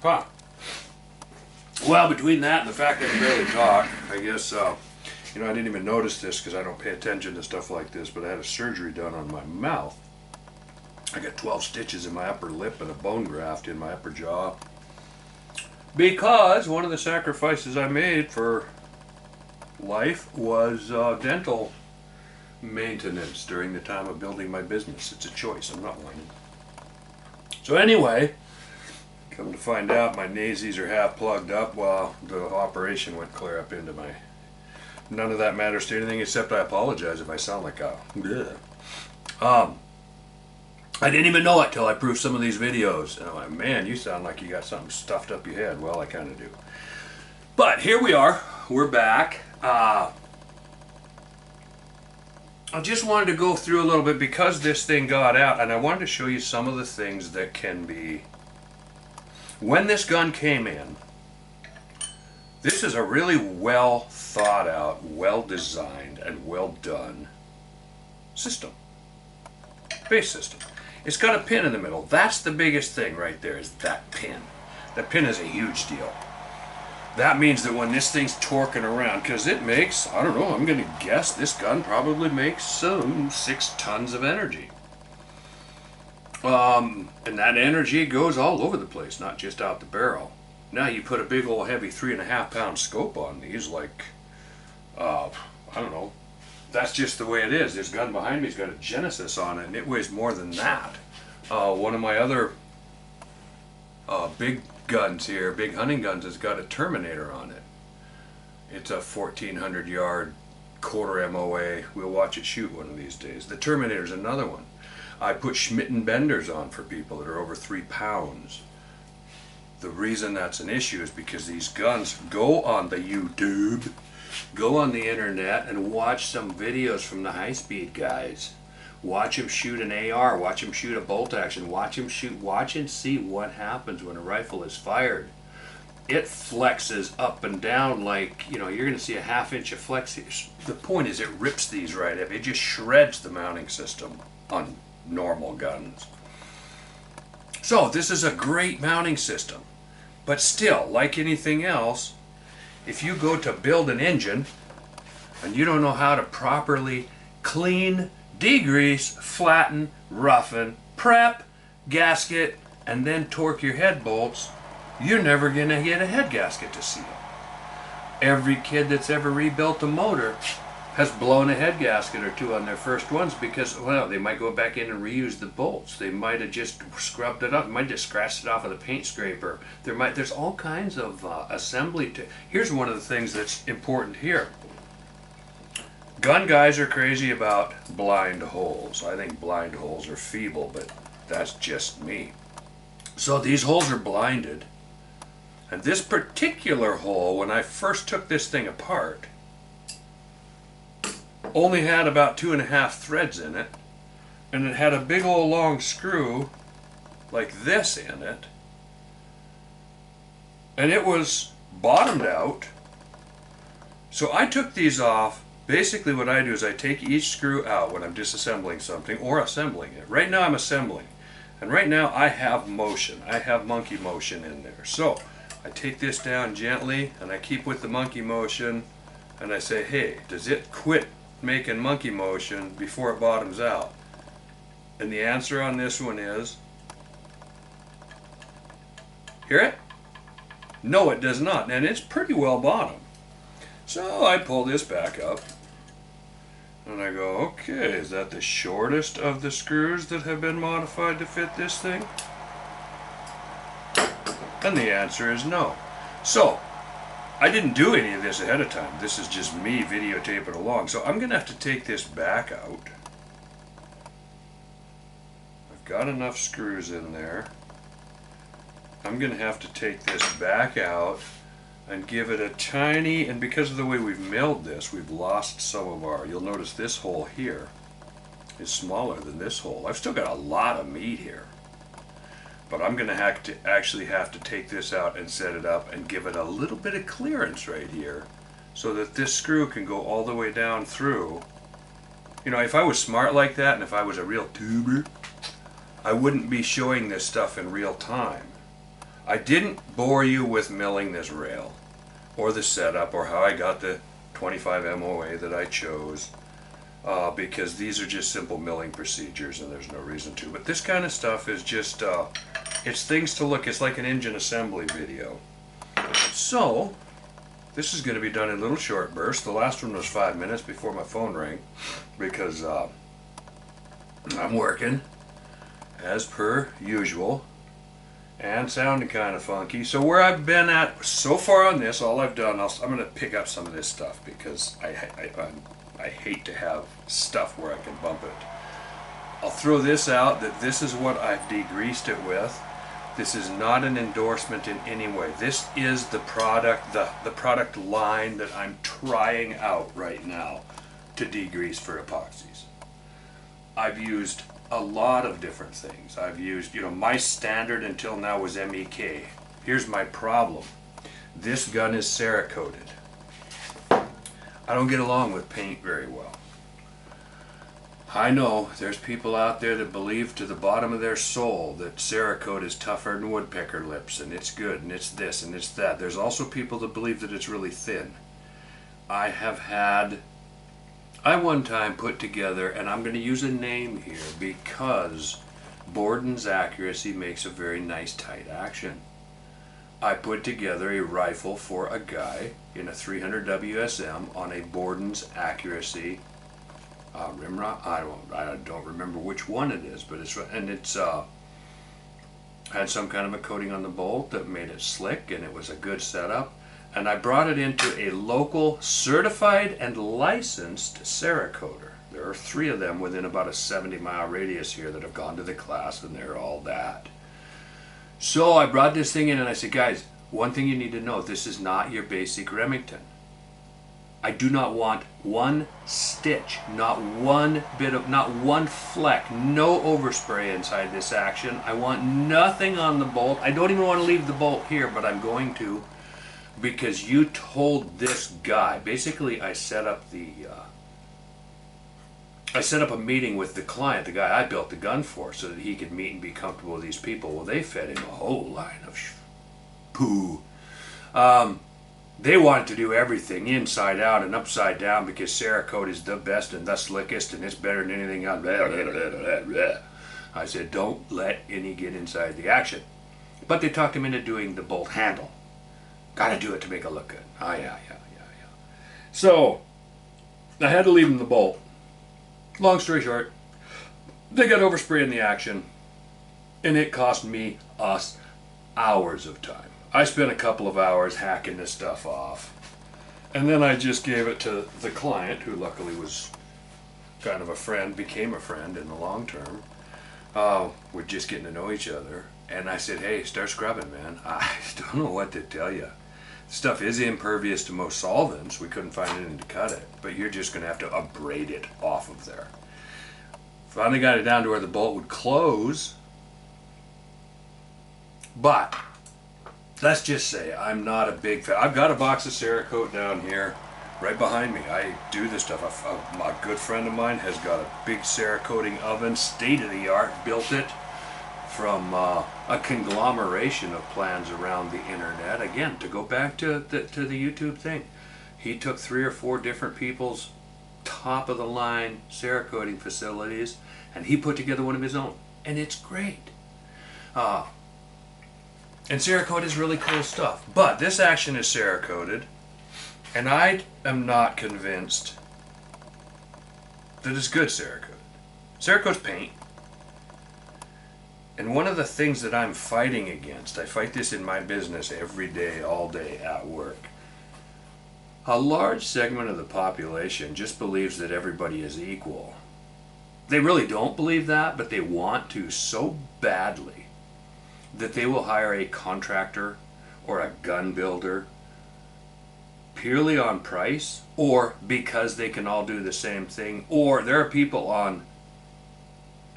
Huh. Well, between that and the fact that I barely talk, I guess, you know, I didn't even notice this because I don't pay attention to stuff like this, but I had a surgery done on my mouth. I got 12 stitches in my upper lip and a bone graft in my upper jaw. Because one of the sacrifices I made for life was dental maintenance during the time of building my business. It's a choice, I'm not whining. So anyway, come to find out my nases are half plugged up while the operation went clear up into my... None of that matters to anything except I apologize if I sound like a... I didn't even know it till I proved some of these videos. And I'm like, man, you sound like you got something stuffed up your head. Well, I kind of do. But here we are. We're back. I just wanted to go through a little bit because this thing got out, and I wanted to show you some of the things that can be... When this gun came in, this is a really well thought out, well designed, and well done system. Base system. It's got a pin in the middle. That's the biggest thing right there, is that pin. That pin is a huge deal. That means that when this thing's torquing around, because it makes, I don't know, I'm going to guess this gun probably makes some 6 tons of energy. And that energy goes all over the place, not just out the barrel. Now you put a big old heavy 3.5 pound scope on these, like, I don't know. That's just the way it is. This gun behind me's got a Genesis on it, and it weighs more than that. One of my other big guns here, big hunting guns, has got a Terminator on it. It's a 1,400 yard quarter MOA. We'll watch it shoot one of these days. The Terminator's another one. I put Schmidt and Benders on for people that are over 3 pounds. The reason that's an issue is because these guns go on the YouTube, go on the internet and watch some videos from the high-speed guys. Watch them shoot an AR, watch them shoot a bolt action, watch them shoot, watch and see what happens when a rifle is fired. It flexes up and down like, you know, you're going to see a 1/2 inch of flex. The point is it rips these right up. It just shreds the mounting system on normal guns. So this is a great mounting system. But still, like anything else, if you go to build an engine and you don't know how to properly clean, degrease, flatten, roughen, prep, gasket, and then torque your head bolts, you're never going to get a head gasket to seal. Every kid that's ever rebuilt a motor has blown a head gasket or two on their first ones because, well, they might go back in and reuse the bolts. They might have just scrubbed it up. They might have just scratched it off with a paint scraper. There's all kinds of assembly to... Here's one of the things that's important here. Gun guys are crazy about blind holes. I think blind holes are feeble, but that's just me. So these holes are blinded. And this particular hole, when I first took this thing apart, only had about 2.5 threads in it, and it had a big old long screw like this in it, and it was bottomed out. So I took these off. Basically what I do is I take each screw out when I'm disassembling something or assembling it. Right now I'm assembling, and right now I have motion. I have monkey motion in there. So I take this down gently and I keep with the monkey motion, and I say, hey, does it quit making monkey motion before it bottoms out? And the answer on this one is, hear it? No, it does not, and it's pretty well bottomed. So I pull this back up and I go, okay, is that the shortest of the screws that have been modified to fit this thing? And the answer is no. So I didn't do any of this ahead of time. This is just me videotaping along. So I'm going to have to take this back out. I've got enough screws in there. I'm going to have to take this back out and give it a tiny, and because of the way we've milled this, we've lost some of our, you'll notice this hole here is smaller than this hole. I've still got a lot of meat here. But I'm going to actually have to take this out and set it up and give it a little bit of clearance right here so that this screw can go all the way down through. You know, if I was smart like that and if I was a real tuber, I wouldn't be showing this stuff in real time. I didn't bore you with milling this rail, or the setup, or how I got the 25 MOA that I chose, because these are just simple milling procedures and there's no reason to. But this kind of stuff is just, it's things to look, it's like an engine assembly video. So, this is going to be done in little short bursts. The last one was 5 minutes before my phone rang, because I'm working, as per usual, and sounding kind of funky. So where I've been at so far on this, all I've done, I'm going to pick up some of this stuff, because I hate to have stuff where I can bump it. I'll throw this out, that this is what I've degreased it with. This is not an endorsement in any way. This is the product, the product line that I'm trying out right now to degrease for epoxies. I've used a lot of different things. I've used, my standard until now was MEK. Here's my problem. This gun is Cerakoted. I don't get along with paint very well. I know there's people out there that believe to the bottom of their soul that Cerakote is tougher than woodpecker lips, and it's good, and it's this, and it's that. There's also people that believe that it's really thin. I one time put together, and I'm going to use a name here because Borden's accuracy makes a very nice tight action. I put together a rifle for a guy in a 300 WSM on a Borden's accuracy rimrod. I don't remember which one it is, but it's had some kind of a coating on the bolt that made it slick, and it was a good setup. And I brought it into a local certified and licensed Cerakoter. There are 3 of them within about a 70-mile radius here that have gone to the class, and they're all that. So I brought this thing in and I said, guys, one thing you need to know, this is not your basic Remington. I do not want one stitch, not one fleck, no overspray inside this action. I want nothing on the bolt. I don't even want to leave the bolt here, but I'm going to, because you told this guy. Basically, I set up a meeting with the client, the guy I built the gun for, so that he could meet and be comfortable with these people. Well, they fed him a whole line of poo. They wanted to do everything inside out and upside down, because Cerakote is the best and the slickest, and it's better than anything else. I said, don't let any get inside the action. But they talked him into doing the bolt handle. Got to do it to make it look good. Oh, yeah. So, I had to leave him the bolt. Long story short, they got overspray in the action, and it cost us hours of time. I spent a couple of hours hacking this stuff off, and then I just gave it to the client, who luckily was kind of a friend, became a friend in the long term. We're just getting to know each other, and I said, hey, start scrubbing, man. I don't know what to tell you. Stuff is impervious to most solvents. We couldn't find anything to cut it, but you're just going to have to abrade it off of there. Finally got it down to where the bolt would close, but let's just say I'm not a big fan. I've got a box of Cerakote down here right behind me. I do this stuff. A good friend of mine has got a big Cerakoting oven, state of the art, built it from a conglomeration of plans around the internet. Again, to go back to the YouTube thing, he took 3 or 4 different people's top of the line Cerakoting facilities, and he put together one of his own, and it's great. And Cerakote is really cool stuff. But this action is Cerakoted, and I am not convinced that it's good Cerakote. Cerakote's paint. And one of the things that I'm fighting against, I fight this in my business every day, all day at work. A large segment of the population just believes that everybody is equal. They really don't believe that, but they want to so badly that they will hire a contractor or a gun builder purely on price, or because they can all do the same thing. Or there are people on,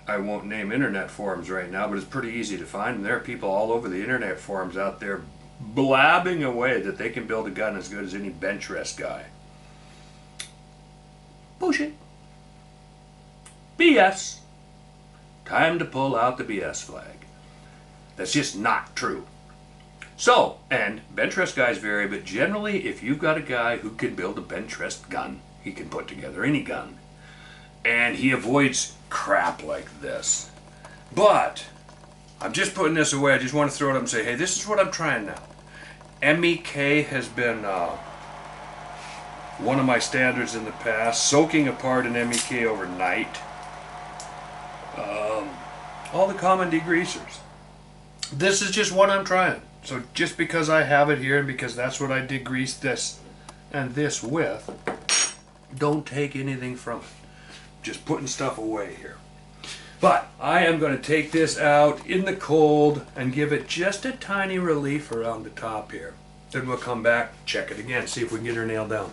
I won't name internet forums right now, but it's pretty easy to find, and there are people all over the internet forums out there blabbing away that they can build a gun as good as any bench rest guy. Bullshit. BS. Time to pull out the BS flag. That's just not true. So, and bench rest guys vary, but generally if you've got a guy who can build a bench rest gun, he can put together any gun, and he avoids crap like this. But I'm just putting this away. I just want to throw it up and say, hey, this is what I'm trying now. MEK has been one of my standards in the past. Soaking apart an MEK overnight. All the common degreasers. This is just what I'm trying. So just because I have it here and because that's what I degrease this and this with, don't take anything from it. Just putting stuff away here. But I am going to take this out in the cold and give it just a tiny relief around the top here. Then we'll come back, check it again, see if we can get her nailed down.